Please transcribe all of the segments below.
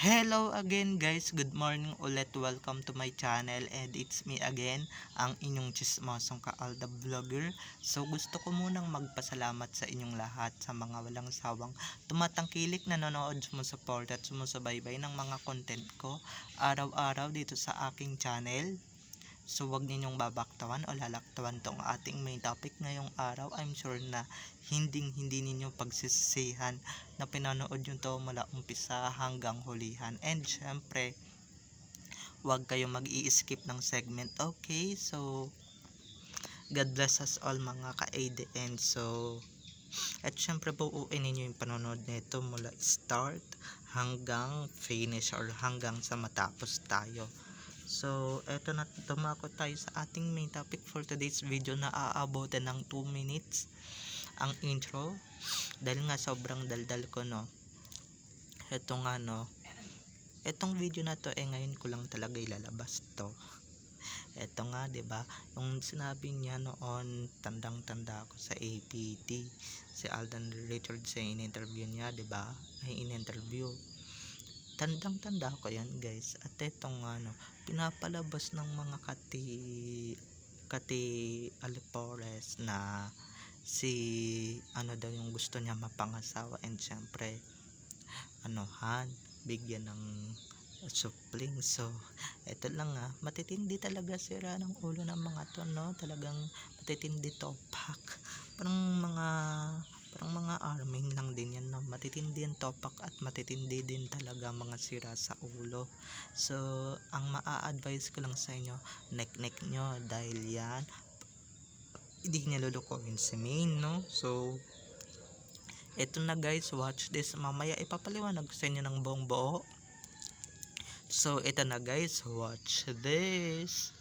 Hello again guys, good morning ulit, welcome to my channel and it's me again, ang inyong chismosong Kaalda Vlogger. So gusto ko munang magpasalamat sa inyong lahat sa mga walang sawang tumatangkilik, nanonood, sumusuport at sumusubaybay ng mga content ko araw-araw dito sa aking channel. So wag ninyong babaktawan o lalaktawan tong ating main topic ngayong araw. I'm sure na hindi ninyo pagsisisihan na pinanood yung to mula umpisa hanggang hulihan. And syempre, wag kayo mag-i-skip ng segment. Okay, so God bless us all mga ka-ADN. So, at syempre buuin ninyo yung panonood nito mula start hanggang finish or hanggang sa matapos tayo. So, eto na, dumako tayo sa ating main topic for today's video na aabotin ng 2 minutes ang intro. Dahil nga sobrang daldal ko, no. Eto nga, no. Etong video na to, ngayon ko lang talaga ilalabas to. Eto nga, 'di ba? Yung sinabi niya noon, tandang-tanda ako sa APT. Si Alden Richards sa in-interview niya, 'di ba? Ay in-interview. Tandang-tanda ko 'yan, guys. At etong ano, pinapalabas ng mga kati Alpores na si ano daw yung gusto niya mapangasawa, and syempre anuhan, bigyan ng supling. So eto lang, matitindi talaga sira ng ulo ng mga to, no. Talagang matitindi topak, parang mga arming lang din yan, no. Matitindi yung topak at matitindi din talaga mga sira sa ulo. So ang maa-advise ko lang sa inyo, neck nyo, dahil yan hindi niya lulukuhin si main, no. So eto na guys, watch this. Mamaya ipapaliwanag ko sa inyo ng buong buo. So eto na guys, watch this.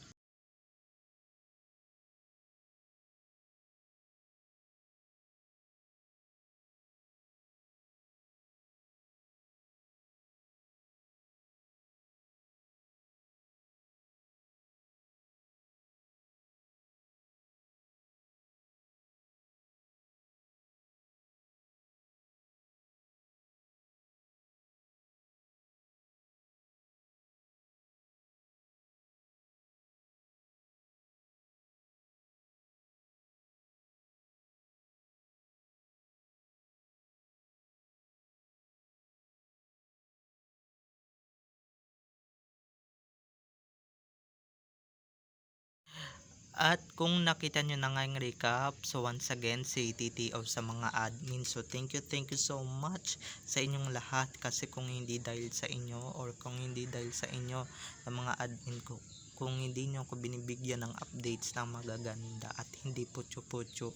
At kung nakita nyo na nga yung recap, so once again, si TTO sa mga admin. So thank you so much sa inyong lahat, kasi kung hindi dahil sa inyo or kung hindi dahil sa inyo ng mga admin ko, kung hindi nyo ako binibigyan ng updates na magaganda at hindi putyo-putyo,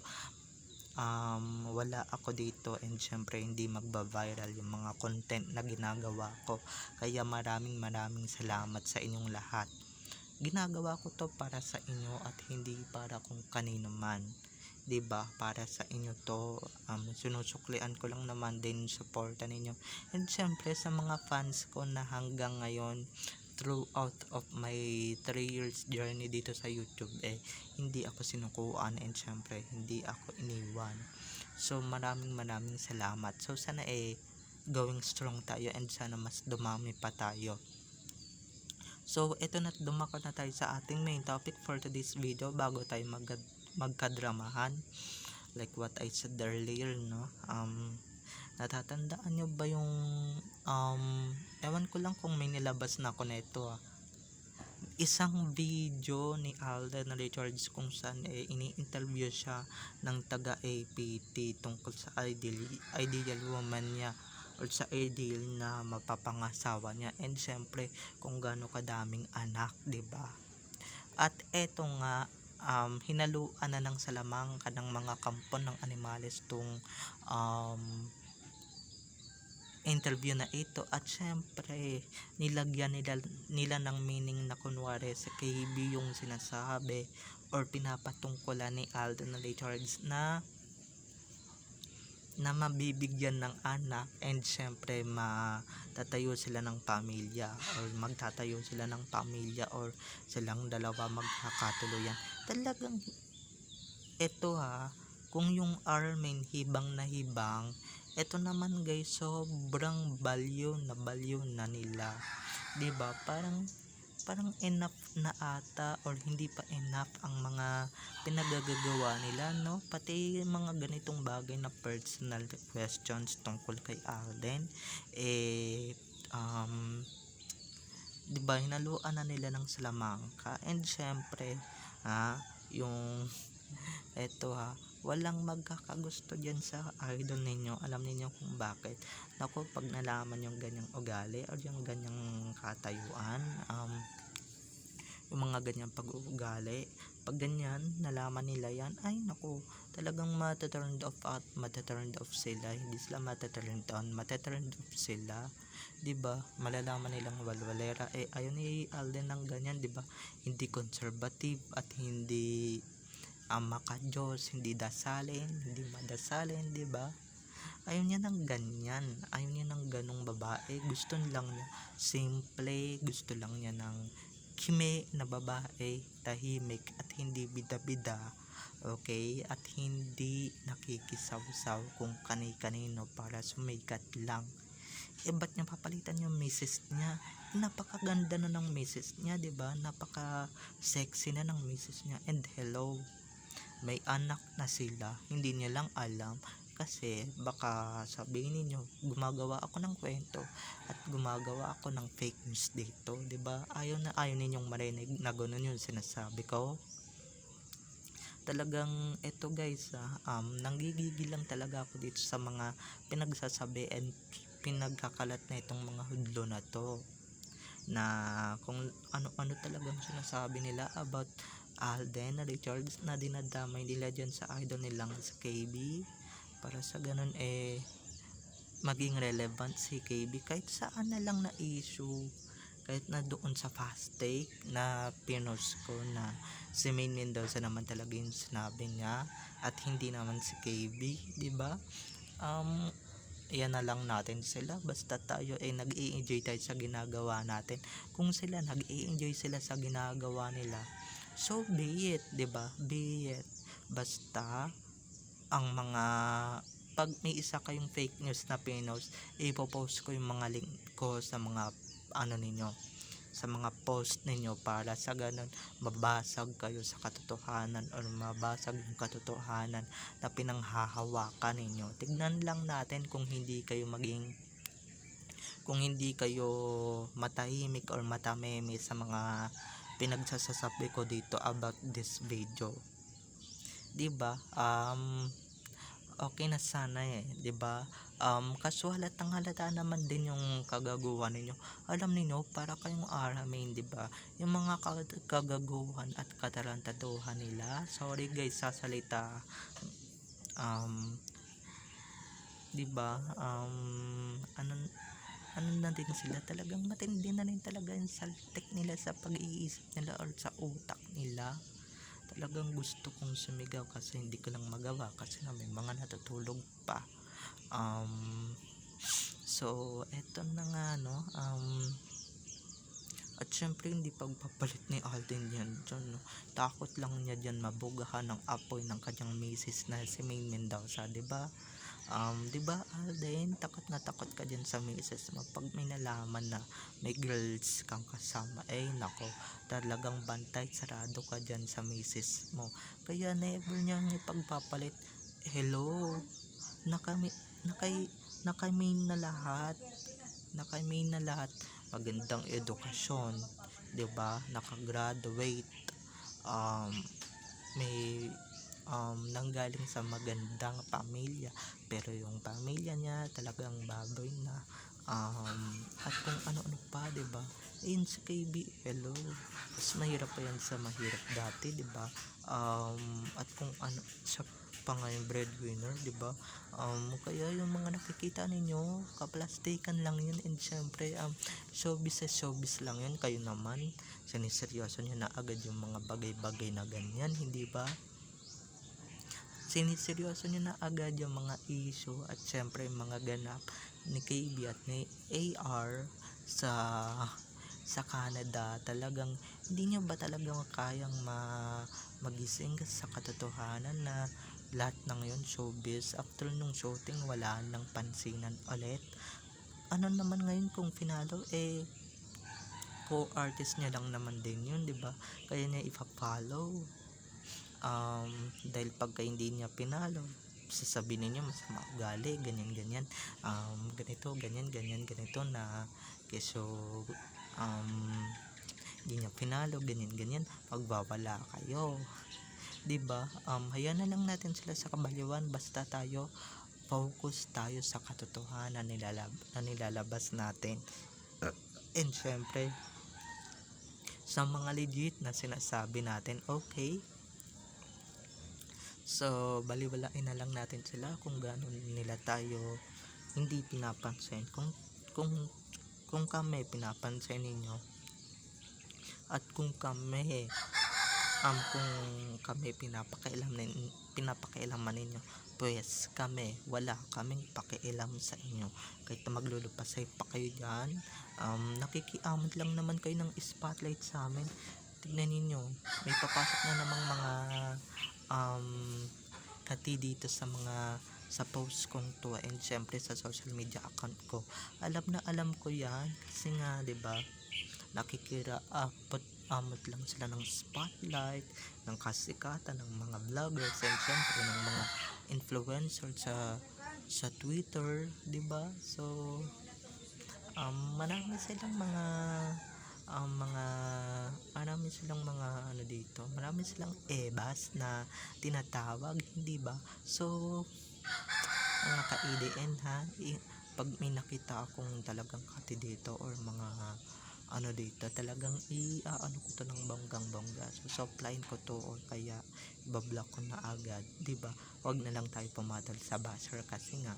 wala ako dito, and syempre hindi magba-viral yung mga content na ginagawa ko. Kaya maraming salamat sa inyong lahat. Ginagawa ko to para sa inyo at hindi para kung kanino man, 'di ba? Para sa inyo to. Sinusuklian ko lang naman din suporta ninyo, and syempre sa mga fans ko na hanggang ngayon, throughout of my 3 years journey dito sa YouTube, hindi ako sinukuan, and syempre hindi ako iniwan. So maraming salamat. So sana going strong tayo, and sana mas dumami pa tayo. So eto na, dumako na tayo sa ating main topic for today's video bago tayo magkadramahan. Like what I said earlier, no. Natatandaan nyo ba yung ewan ko lang kung may nilabas na ako neto, isang video ni Alden Richards kung saan ini-interview siya ng taga APT tungkol sa ideal woman niya or sa ideal na mapapangasawa niya, and syempre kung gaano kadaming anak, 'di ba? At eto nga, hinaluan na ng salamang kanang mga kampon ng animales tong interview na ito, at syempre nilagyan nila ng meaning na kunwari sa KB yung sinasabi or pinapatungkulan ni Alden Richards na mabibigyan ng anak, and syempre matatayo sila ng pamilya or magtatayo sila ng pamilya or silang dalawa magkakatuluyan. Talagang ito, kung yung Armin hibang na hibang, Eto naman guys, sobrang balyo na nila. 'Di ba? Parang parang enough na ata or hindi pa enough ang mga pinagagagawa nila, no? Pati yung mga ganitong bagay na personal questions tungkol kay Alden, eh, um, 'di ba, hinaluan na nila ng salamangka. And syempre, yung eto walang magkakagusto diyan sa idol ninyo. Alam niyo kung bakit. Naku, pag nalaman yung ganyang ugali or yung ganyang katayuan, yung mga ganyang pag-uugali, pag ganyan nalaman nila yan, ay naku, talagang mata-turned off at mata-turned off sila. Hindi sila mata-turned on, mata-turned off sila. 'Di ba? Malalaman nilang walwalera, ayun ni Alden ng ganyan, 'di ba? Hindi conservative at hindi maka-Diyos, hindi dasalin, hindi madasalin, 'di ba? Ayaw niya ng ganyan, ayaw niya ng ganong babae. Gusto lang niya simple, gusto lang niya ng kime na babae, tahimik at hindi bida-bida, okay? At hindi nakikisaw-saw kung kani-kanino para sumikat lang. Ba't niya papalitan yung misis niya? Napakaganda na ng misis niya, 'di ba? Napaka sexy na ng misis niya. And hello, may anak na sila, hindi niya lang alam. Kasi baka sabihin niyo gumagawa ako ng kwento at gumagawa ako ng fake news dito, 'di ba? Ayaw ninyong marinig na gano'n yung sinasabi ko. Talagang eto guys, nanggigigil lang talaga ako dito sa mga pinagsasabi and pinagkakalat na itong mga hudlo na to, na kung ano-ano talagang sinasabi nila about Alden Richards, na dinadamay nila dyan sa idol nilang sa KB, para sa ganun maging relevant si KB kahit saan na lang na issue. Kahit na doon sa fast take na pinost ko na si Main Mendoza naman talaga yung sinabi niya at hindi naman si KB, 'di ba? Yan na lang natin sila, basta tayo ay nag-i-enjoy tayo sa ginagawa natin. Kung sila nag-i-enjoy sila sa ginagawa nila, so be it, 'di ba? Be it. Basta ang mga pag may isa kayong fake news na pinost, ipopost ko yung mga link ko sa mga ninyo, sa mga post ninyo, para sa ganun mabasag kayo sa katotohanan or mabasag yung katotohanan na pinanghahawakan ninyo. Tignan lang natin kung hindi kayo matahimik or matameme sa mga pinagsasasabi ko dito about this video. 'Di ba? Okay na sana 'di ba? Kaso halata naman din yung kagaguhan ninyo. Alam niyo, para kayong Aramin, 'di ba? Yung mga kagaguhan at katarantaduhan nila. Sorry guys sa salita. 'Di ba? Ano na din sila, talagang matindi na rin talaga yung saltek nila sa pag-iisip nila or sa utak nila. Talagang gusto kong sumigaw kasi hindi ko lang magawa kasi na may mga natutulog pa. So eto na nga, no? At syempre hindi pagpapalit ni Alden yan dyan, no? Takot lang niya dyan mabugahan ng apoy ng kanyang misis na si Main Mendoza, 'di ba? 'Di ba Alden, takot na takot ka dyan sa misis mo pag may nalaman na may girls kang kasama. Nako, talagang bantay sarado ka dyan sa misis mo. Kaya never niyang ipagpapalit. Hello, nakami nakamain na lahat, magandang edukasyon, 'di ba? Nakagraduate, may nanggaling sa magandang pamilya, pero yung pamilya niya talagang baboy na, at kung ano-ano pa, 'di ba? Ayun si KB, hello, mas mahirap pa yan sa mahirap dati, 'di ba? At kung ano siya pa ngayon breadwinner, 'di ba? Kaya yung mga nakikita ninyo, kaplastikan lang yun. And syempre showbiz lang yun. Kayo naman siniseryoso nyo na agad yung mga bagay-bagay na ganyan, hindi ba? Siniseryoso nyo na agad yung mga issue at syempre mga ganap ni KB at ni AR sa Canada. Talagang hindi nyo ba talagang kayang magising sa katotohanan na lahat ng yun showbiz. After nung shooting, wala nang pansinan ulit. Ano naman ngayon kung finalo, co-artist niya lang naman din yun, di ba? Kaya niya ipa-follow. Dahil pagka hindi niya pinalo, sasabihin niya masama ugali, ganyan, ganito, ganito na keso, hindi niya pinalo, ganyan, magbawala kayo. Diba? Hayaan na lang natin sila sa kabaliwan, basta tayo focus tayo sa katotohanan na nilalabas natin. And syempre, sa mga legit na sinasabi natin, okay? So, baliwalain na lang natin sila kung gano'n nila tayo hindi pinapansin. Kung kami pinapansin ninyo, at kung kami pinapakailaman ninyo, pues wala kaming pakialam sa inyo. Kahit na maglulupasay pa kayo dyan, nakikiamot lang naman kayo ng spotlight sa amin. Tignan ninyo, may papasok na namang mga hati dito sa post kong to, and syempre sa social media account ko. Alam ko yan kasi nga 'di ba, amot lang sila ng spotlight, ng kasikatan ng mga vloggers, and syempre ng mga influencer sa Twitter, 'di ba? So marami silang mga marami silang ebas na tinatawag, hindi ba? So mga ka-EDN ha, pag may nakita akong talagang kati dito or mga dito, talagang iaano ko to ng bonggang-bongga. So offline ko to or kaya ibablock ko na agad, 'di ba? Wag na lang tayo pumatol sa buzzer kasi nga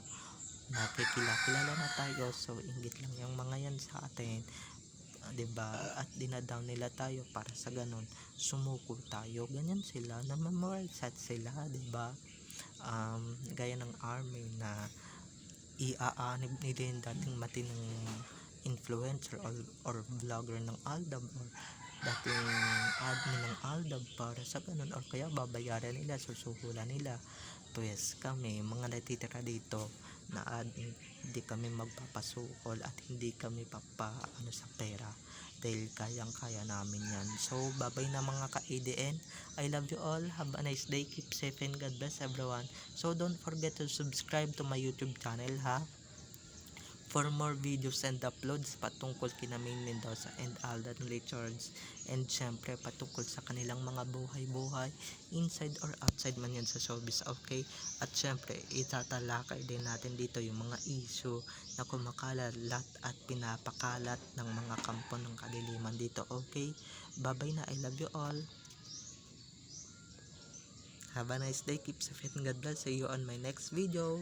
nakikilala na tayo, so inggit lang yung mga yan sa atin, 'di ba? At dinadown nila tayo para sa ganun sumuko tayo, ganyan sila, na memorize sila, 'di ba? Gaya ng army na iaanib nila yung dating matinong influencer or vlogger ng Aldab or dating admin ng Aldab para sa ganun, or kaya babayaran nila, susuhulan nila. Pues kami mga natitira dito na admin, hindi kami magpapasukol at hindi kami sa pera dahil kayang-kaya namin yan. So babay na mga ka-ADN, I love you all, have a nice day, keep safe and God bless everyone. So don't forget to subscribe to my YouTube channel ha, for more videos and uploads patungkol kina Main Mendoza and Alden Richards, and syempre patungkol sa kanilang mga buhay-buhay inside or outside man yan sa showbiz, okay? At syempre itatalakay din natin dito yung mga issue na kumakalat at pinapakalat ng mga kampo ng kadiliman dito, okay? Bye na, I love you all, have a nice day, keep safe and God bless, see you on my next video.